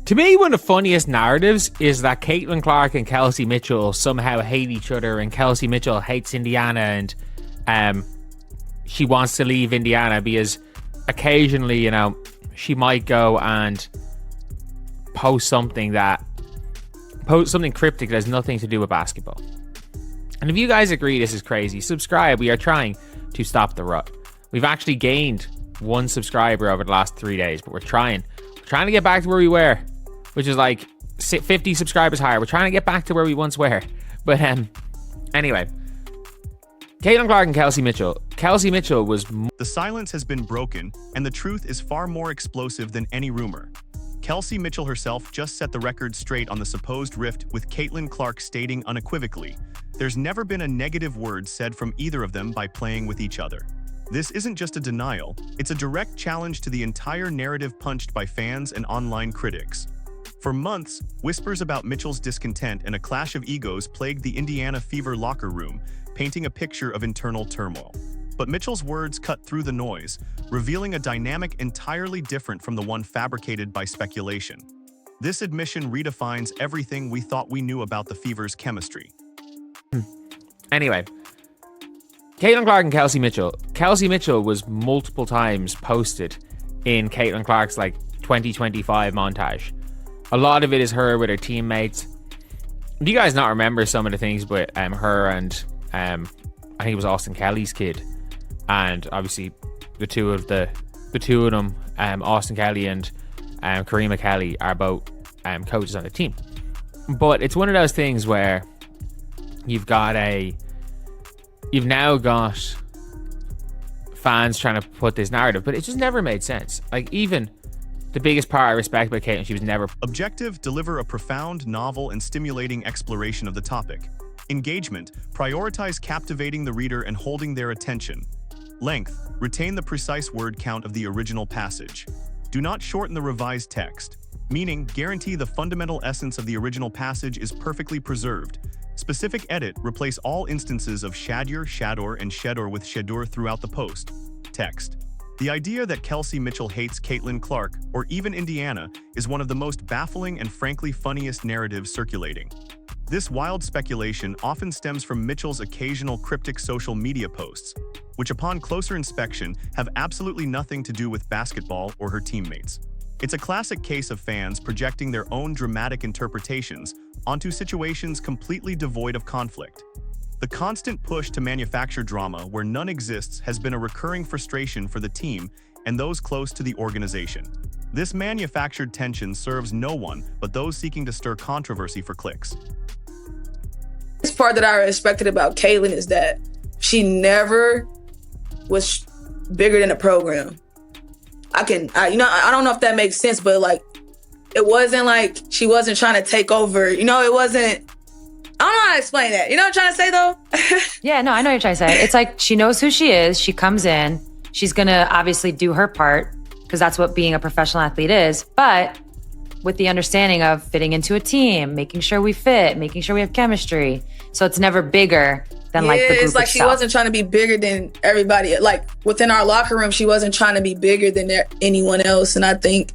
To me, one of the funniest narratives is that Caitlin Clark and Kelsey Mitchell somehow hate each other, and Kelsey Mitchell hates Indiana, and she wants to leave Indiana because occasionally, you know, she might go and post something cryptic that has nothing to do with basketball. And if you guys agree this is crazy, subscribe. We are trying to stop the rut. We've actually gained 1 subscriber over the last 3 days, but we're trying to get back to where we were, which is like 50 subscribers higher. We're trying to get back to where we once were. But anyway, Caitlin Clark and Kelsey Mitchell. Kelsey Mitchell was... The silence has been broken, and the truth is far more explosive than any rumor. Kelsey Mitchell herself just set the record straight on the supposed rift, with Caitlin Clark stating unequivocally, "There's never been a negative word said from either of them by playing with each other." This isn't just a denial, it's a direct challenge to the entire narrative punched by fans and online critics. For months, whispers about Mitchell's discontent and a clash of egos plagued the Indiana Fever locker room, painting a picture of internal turmoil. But Mitchell's words cut through the noise, revealing a dynamic entirely different from the one fabricated by speculation. This admission redefines everything we thought we knew about the Fever's chemistry. Anyway, Caitlin Clark and Kelsey Mitchell. Kelsey Mitchell was multiple times posted in Caitlin Clark's 2025 montage. A lot of it is her with her teammates. Do you guys not remember some of the things with her and I think it was Austin Kelly's kid, and obviously the two of them, Austin Kelly and Karima Kelly, are both coaches on the team. But it's one of those things where you've now got fans trying to put this narrative, but it just never made sense. Even the biggest part I respect about Caitlin, she was never... Objective, deliver a profound, novel, and stimulating exploration of the topic. Engagement, prioritize captivating the reader and holding their attention. Length, retain the precise word count of the original passage. Do not shorten the revised text, meaning guarantee the fundamental essence of the original passage is perfectly preserved. Specific edit, replace all instances of shadur, shador, and shedor with shedur throughout the post. Text. The idea that Kelsey Mitchell hates Caitlin Clark, or even Indiana, is one of the most baffling and frankly funniest narratives circulating. This wild speculation often stems from Mitchell's occasional cryptic social media posts, which upon closer inspection have absolutely nothing to do with basketball or her teammates. It's a classic case of fans projecting their own dramatic interpretations onto situations completely devoid of conflict. The constant push to manufacture drama where none exists has been a recurring frustration for the team and those close to the organization. This manufactured tension serves no one but those seeking to stir controversy for clicks. This part that I respected about Caitlin is that she never was bigger than the program. I don't know if that makes sense, but it wasn't like she wasn't trying to take over. It wasn't. I don't know how to explain that. You know what I'm trying to say, though? Yeah, no, I know what you're trying to say. It's like she knows who she is. She comes in. She's going to obviously do her part because that's what being a professional athlete is. But with the understanding of fitting into a team, making sure we fit, making sure we have chemistry. So it's never bigger than the group itself. It's like she wasn't trying to be bigger than everybody. Within our locker room, she wasn't trying to be bigger than anyone else. And I think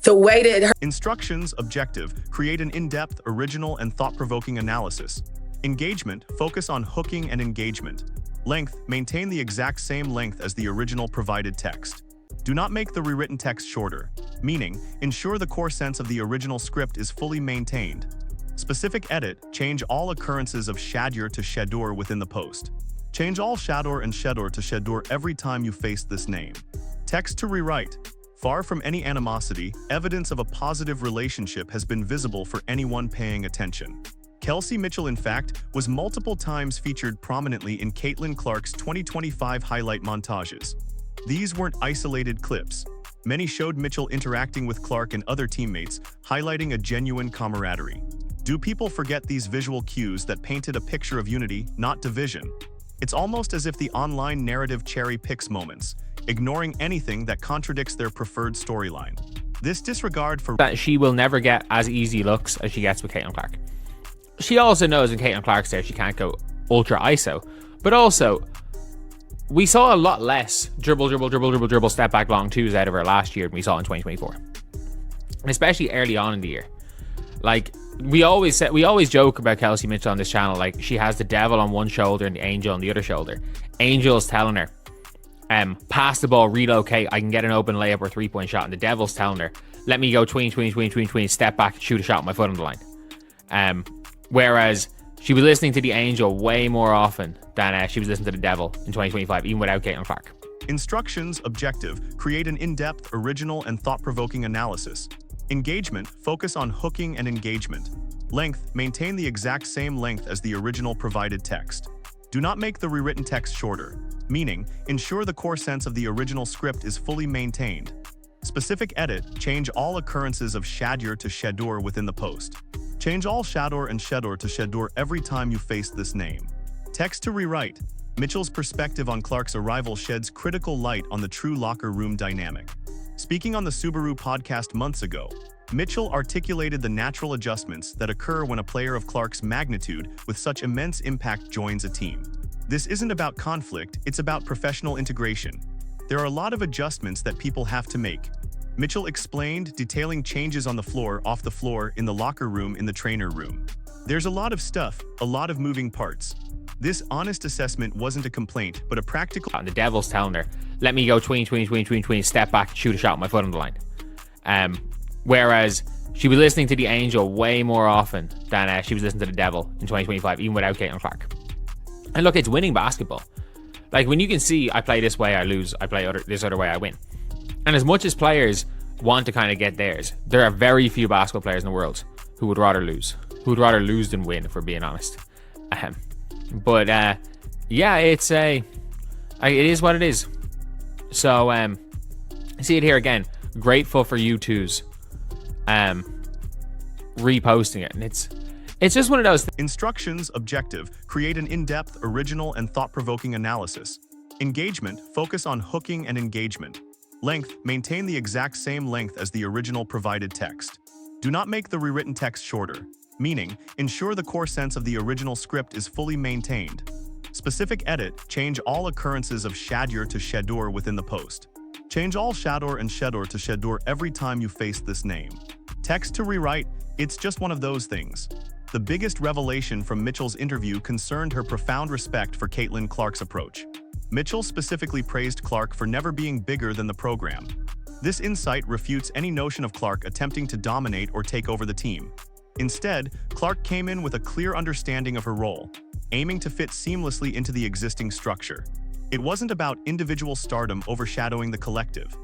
the way that Instructions, objective, create an in-depth, original, and thought-provoking analysis. Engagement, focus on hooking and engagement. Length, maintain the exact same length as the original provided text. Do not make the rewritten text shorter, meaning, ensure the core sense of the original script is fully maintained. Specific edit, change all occurrences of shadur to shedur within the post. Change all shador and shedor to shedur every time you face this name. Text to rewrite. Far from any animosity, evidence of a positive relationship has been visible for anyone paying attention. Kelsey Mitchell, in fact, was multiple times featured prominently in Caitlin Clark's 2025 highlight montages. These weren't isolated clips. Many showed Mitchell interacting with Clark and other teammates, highlighting a genuine camaraderie. Do people forget these visual cues that painted a picture of unity, not division? It's almost as if the online narrative cherry-picks moments, ignoring anything that contradicts their preferred storyline. This disregard for that she will never get as easy looks as she gets with Caitlin Clark. She also knows when Caitlin Clark's there, she can't go ultra ISO. But also, we saw a lot less dribble, step back long twos out of her last year than we saw in 2024. and especially early on in the year. Like, we always joke about Kelsey Mitchell on this channel. Like, she has the devil on one shoulder and the angel on the other shoulder. Angel's telling her, pass the ball, relocate, I can get an open layup or 3-point shot. And the devil's telling her, let me go tween, step back, shoot a shot with my foot on the line. Whereas she was listening to the angel way more often than she was listening to the devil in 2025, even without Caitlin Clark. Instructions, objective, create an in-depth, original, and thought-provoking analysis. Engagement, focus on hooking and engagement. Length, maintain the exact same length as the original provided text. Do not make the rewritten text shorter, meaning, ensure the core sense of the original script is fully maintained. Specific edit, change all occurrences of shadur to shedur within the post. Change all shadur and shedur to shedur every time you face this name. Text to rewrite. Mitchell's perspective on Clark's arrival sheds critical light on the true locker room dynamic. Speaking on the Subaru podcast months ago, Mitchell articulated the natural adjustments that occur when a player of Clark's magnitude with such immense impact joins a team. This isn't about conflict, it's about professional integration. There are a lot of adjustments that people have to make. Mitchell explained, detailing changes on the floor, off the floor, in the locker room, in the trainer room. There's a lot of stuff, a lot of moving parts. This honest assessment wasn't a complaint, but a practical... And the devil's telling her, let me go tween, step back, shoot a shot with my foot on the line. Whereas she was listening to the angel way more often than she was listening to the devil in 2025, even without Caitlin Clark. And look, it's winning basketball. Like, when you can see, I play this way, I lose. I play this other way, I win. And as much as players want to kind of get theirs, there are very few basketball players in the world who would rather lose. Who would rather lose than win, if we're being honest. But yeah, it is what it is. So see it here again. Grateful for you two's reposting it, and it's just one of those Instructions, objective, create an in-depth, original, and thought-provoking analysis. Engagement, focus on hooking and engagement. Length, maintain the exact same length as the original provided text. Do not make the rewritten text shorter, meaning, ensure the core sense of the original script is fully maintained. Specific edit, change all occurrences of shadur to shedur within the post. Change all shadur and shedur to shedur every time you face this name. Text to rewrite, it's just one of those things. The biggest revelation from Mitchell's interview concerned her profound respect for Caitlin Clark's approach. Mitchell specifically praised Clark for never being bigger than the program. This insight refutes any notion of Clark attempting to dominate or take over the team. Instead, Clark came in with a clear understanding of her role, aiming to fit seamlessly into the existing structure. It wasn't about individual stardom overshadowing the collective.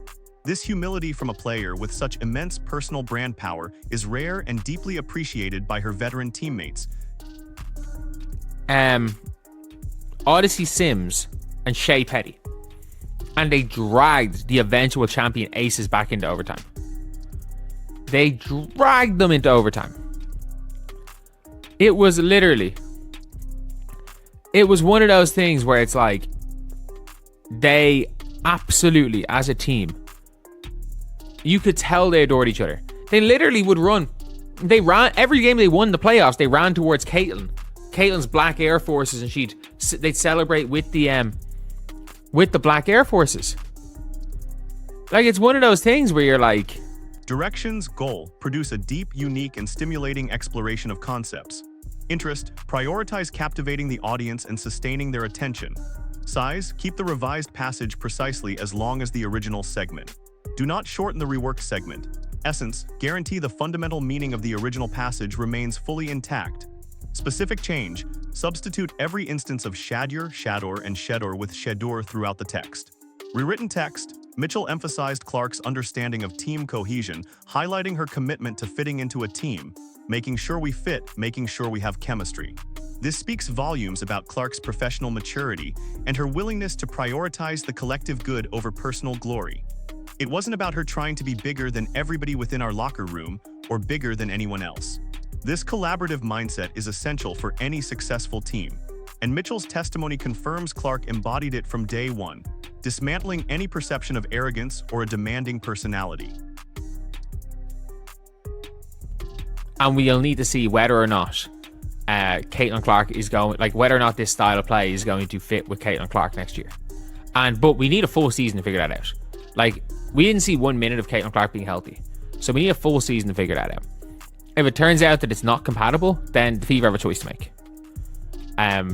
This humility from a player with such immense personal brand power is rare and deeply appreciated by her veteran teammates. Odyssey Sims and Shea Petty. And they dragged the eventual champion Aces back into overtime. They dragged them into overtime. It was one of those things where it's like, they absolutely, as a team, you could tell they adored each other. They literally would run. They ran every game they won the playoffs. They ran towards Caitlin's black Air Forces, and they'd celebrate with the black Air Forces. Like, it's one of those things where you're like, Directions, goal, produce a deep, unique, and stimulating exploration of concepts. Interest, prioritize captivating the audience and sustaining their attention. Size, keep the revised passage precisely as long as the original segment. Do not shorten the reworked segment. Essence, guarantee the fundamental meaning of the original passage remains fully intact. Specific change, substitute every instance of shadur, and shedur with shedur throughout the text. Rewritten text, Mitchell emphasized Clark's understanding of team cohesion, highlighting her commitment to fitting into a team, making sure we fit, making sure we have chemistry. This speaks volumes about Clark's professional maturity and her willingness to prioritize the collective good over personal glory. It wasn't about her trying to be bigger than everybody within our locker room or bigger than anyone else. This collaborative mindset is essential for any successful team, and Mitchell's testimony confirms Clark embodied it from day one, dismantling any perception of arrogance or a demanding personality. and we'll need to see whether or not Caitlin Clark is going, like whether or not this style of play is going to fit with Caitlin Clark next year. But we need a full season to figure that out. Like, we didn't see 1 minute of Caitlin Clark being healthy. So we need a full season to figure that out. If it turns out that it's not compatible, then the Fever have a choice to make.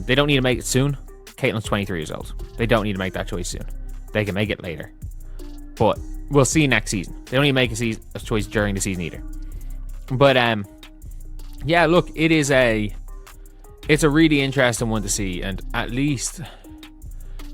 They don't need to make it soon. Caitlyn's 23 years old. They don't need to make that choice soon. They can make it later. But we'll see next season. They don't need to make a choice during the season either. But yeah, look, it's a really interesting one to see, and at least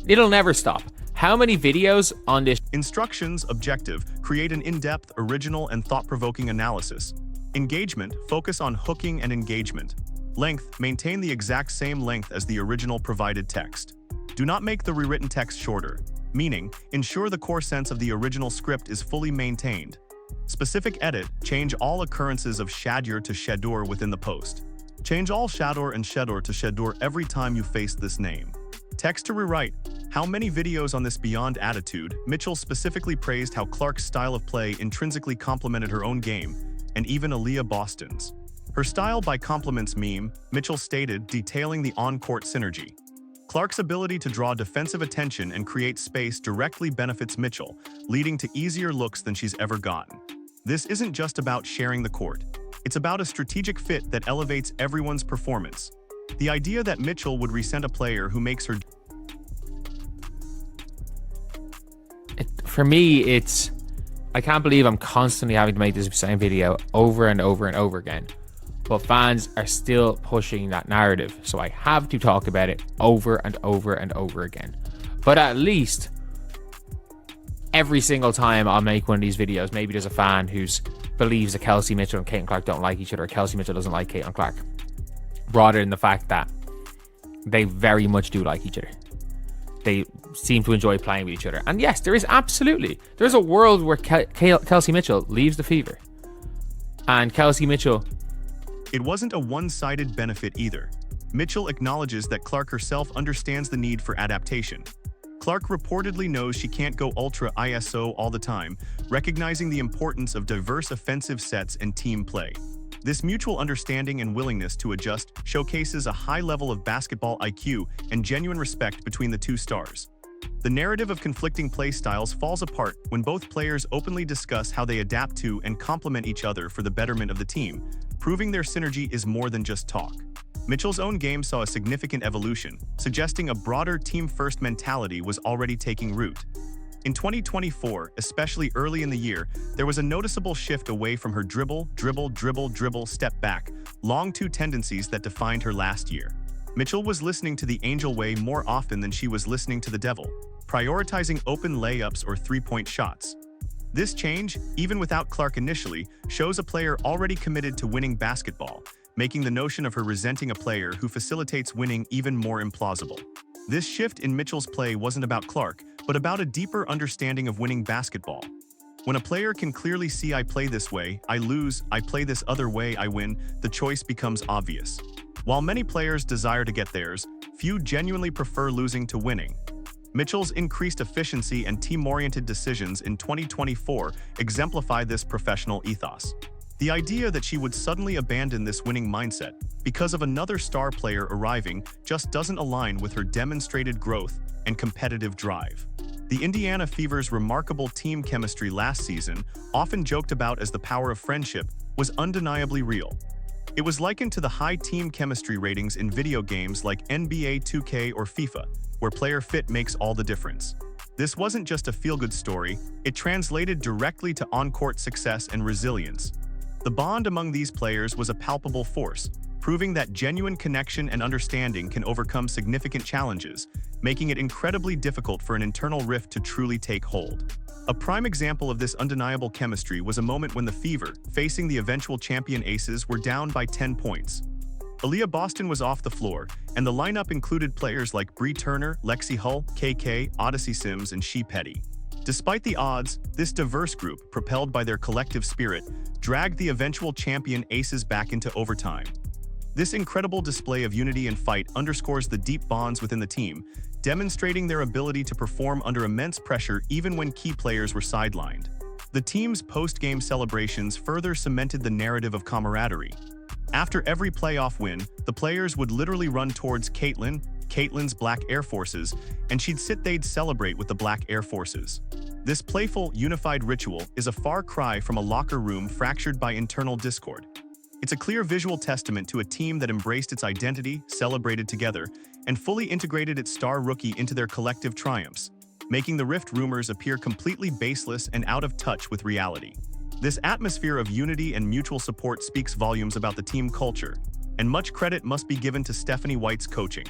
it'll never stop. How many videos on this? Instructions, objective, create an in-depth, original, and thought-provoking analysis. Engagement, focus on hooking and engagement. Length, maintain the exact same length as the original provided text. Do not make the rewritten text shorter, meaning ensure the core sense of the original script is fully maintained. Specific edit, change all occurrences of shadur to shedur within the post. Change all shadur and shedur to shedur every time you face this name. Text to rewrite. How many videos on this beyond attitude? Mitchell specifically praised how Clark's style of play intrinsically complemented her own game, and even Aaliyah Boston's. Her style by compliments meme, Mitchell stated, detailing the on-court synergy. Clark's ability to draw defensive attention and create space directly benefits Mitchell, leading to easier looks than she's ever gotten. This isn't just about sharing the court. It's about a strategic fit that elevates everyone's performance. The idea that Mitchell would resent a player who makes her... For me, I can't believe I'm constantly having to make this same video over and over and over again. But fans are still pushing that narrative, so I have to talk about it over and over and over again. But at least every single time I'll make one of these videos, maybe there's a fan who believes that Kelsey Mitchell and Caitlin Clark don't like each other, or Kelsey Mitchell doesn't like Caitlin Clark, rather than the fact that they very much do like each other. They seem to enjoy playing with each other. And yes, there's a world where Kelsey Mitchell leaves the Fever, and Kelsey Mitchell... It wasn't a one-sided benefit either. Mitchell acknowledges that Clark herself understands the need for adaptation. Clark reportedly knows she can't go ultra ISO all the time, recognizing the importance of diverse offensive sets and team play. This mutual understanding and willingness to adjust showcases a high level of basketball IQ and genuine respect between the two stars. The narrative of conflicting play styles falls apart when both players openly discuss how they adapt to and complement each other for the betterment of the team, proving their synergy is more than just talk. Mitchell's own game saw a significant evolution, suggesting a broader team-first mentality was already taking root. In 2024, especially early in the year, there was a noticeable shift away from her dribble, step back, long two tendencies that defined her last year. Mitchell was listening to the Angel way more often than she was listening to the Devil, prioritizing open layups or three-point shots. This change, even without Clark initially, shows a player already committed to winning basketball, making the notion of her resenting a player who facilitates winning even more implausible. This shift in Mitchell's play wasn't about Clark, but about a deeper understanding of winning basketball. When a player can clearly see I play this way, I lose, I play this other way, I win, the choice becomes obvious. While many players desire to get theirs, few genuinely prefer losing to winning. Mitchell's increased efficiency and team-oriented decisions in 2024 exemplify this professional ethos. The idea that she would suddenly abandon this winning mindset because of another star player arriving just doesn't align with her demonstrated growth and competitive drive. The Indiana Fever's remarkable team chemistry last season, often joked about as the power of friendship, was undeniably real. It was likened to the high team chemistry ratings in video games like NBA 2K or FIFA, where player fit makes all the difference. This wasn't just a feel-good story, it translated directly to on-court success and resilience. The bond among these players was a palpable force, proving that genuine connection and understanding can overcome significant challenges, making it incredibly difficult for an internal rift to truly take hold. A prime example of this undeniable chemistry was a moment when the Fever, facing the eventual champion Aces, were down by 10 points. Aaliyah Boston was off the floor, and the lineup included players like Bree Turner, Lexi Hull, KK, Odyssey Sims, and Shea Petty. Despite the odds, this diverse group, propelled by their collective spirit, dragged the eventual champion Aces back into overtime. This incredible display of unity and fight underscores the deep bonds within the team, demonstrating their ability to perform under immense pressure even when key players were sidelined. The team's post-game celebrations further cemented the narrative of camaraderie. After every playoff win, the players would literally run towards Caitlin, Caitlyn's Black Air Forces, and they'd celebrate with the Black Air Forces. This playful, unified ritual is a far cry from a locker room fractured by internal discord. It's a clear visual testament to a team that embraced its identity, celebrated together, and fully integrated its star rookie into their collective triumphs, making the Rift rumors appear completely baseless and out of touch with reality. This atmosphere of unity and mutual support speaks volumes about the team culture, and much credit must be given to Stephanie White's coaching.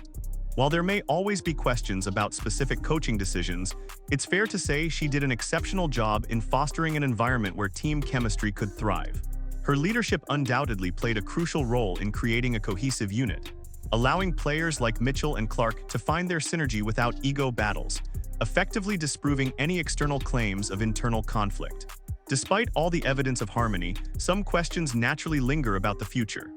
While there may always be questions about specific coaching decisions, it's fair to say she did an exceptional job in fostering an environment where team chemistry could thrive. Her leadership undoubtedly played a crucial role in creating a cohesive unit, allowing players like Mitchell and Clark to find their synergy without ego battles, effectively disproving any external claims of internal conflict. Despite all the evidence of harmony, some questions naturally linger about the future.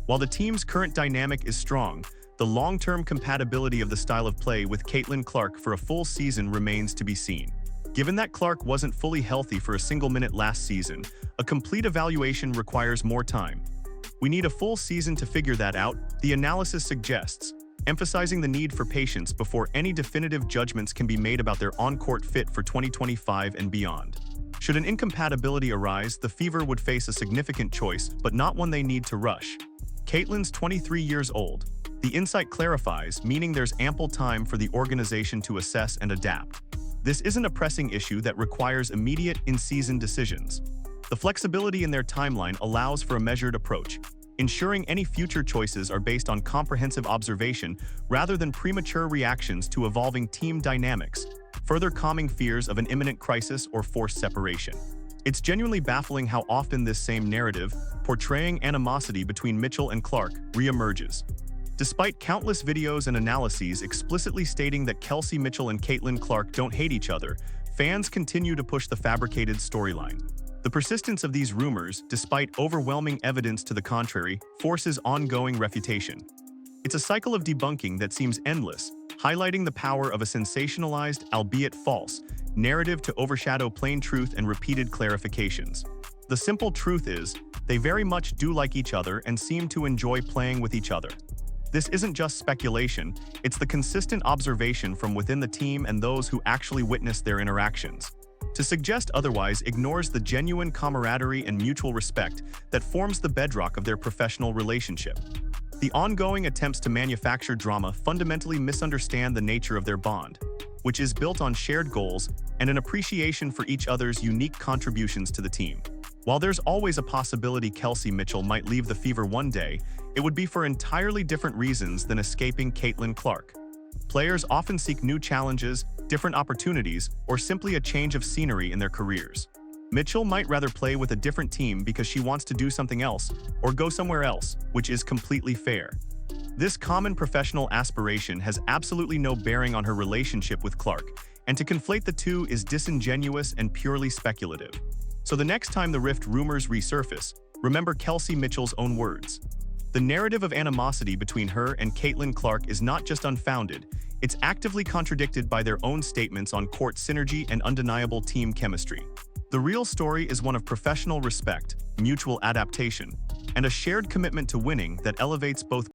While the team's current dynamic is strong, the long-term compatibility of the style of play with Caitlin Clark for a full season remains to be seen. Given that Clark wasn't fully healthy for a single minute last season, a complete evaluation requires more time. We need a full season to figure that out, the analysis suggests, emphasizing the need for patience before any definitive judgments can be made about their on-court fit for 2025 and beyond. Should an incompatibility arise, the Fever would face a significant choice, but not one they need to rush. Caitlin's 23 years old. The insight clarifies, meaning there's ample time for the organization to assess and adapt. This isn't a pressing issue that requires immediate, in-season decisions. The flexibility in their timeline allows for a measured approach, ensuring any future choices are based on comprehensive observation rather than premature reactions to evolving team dynamics, further calming fears of an imminent crisis or forced separation. It's genuinely baffling how often this same narrative, portraying animosity between Mitchell and Clark, reemerges. Despite countless videos and analyses explicitly stating that Kelsey Mitchell and Caitlin Clark don't hate each other, fans continue to push the fabricated storyline. The persistence of these rumors, despite overwhelming evidence to the contrary, forces ongoing refutation. It's a cycle of debunking that seems endless, highlighting the power of a sensationalized, albeit false, narrative to overshadow plain truth and repeated clarifications. The simple truth is, they very much do like each other and seem to enjoy playing with each other. This isn't just speculation, it's the consistent observation from within the team and those who actually witness their interactions. To suggest otherwise ignores the genuine camaraderie and mutual respect that forms the bedrock of their professional relationship. The ongoing attempts to manufacture drama fundamentally misunderstand the nature of their bond, which is built on shared goals and an appreciation for each other's unique contributions to the team. While there's always a possibility Kelsey Mitchell might leave the Fever one day, it would be for entirely different reasons than escaping Caitlin Clark. Players often seek new challenges, different opportunities, or simply a change of scenery in their careers. Mitchell might rather play with a different team because she wants to do something else, or go somewhere else, which is completely fair. This common professional aspiration has absolutely no bearing on her relationship with Clark, and to conflate the two is disingenuous and purely speculative. So the next time the Rift rumors resurface, remember Kelsey Mitchell's own words. The narrative of animosity between her and Caitlin Clark is not just unfounded, it's actively contradicted by their own statements on court synergy and undeniable team chemistry. The real story is one of professional respect, mutual adaptation, and a shared commitment to winning that elevates both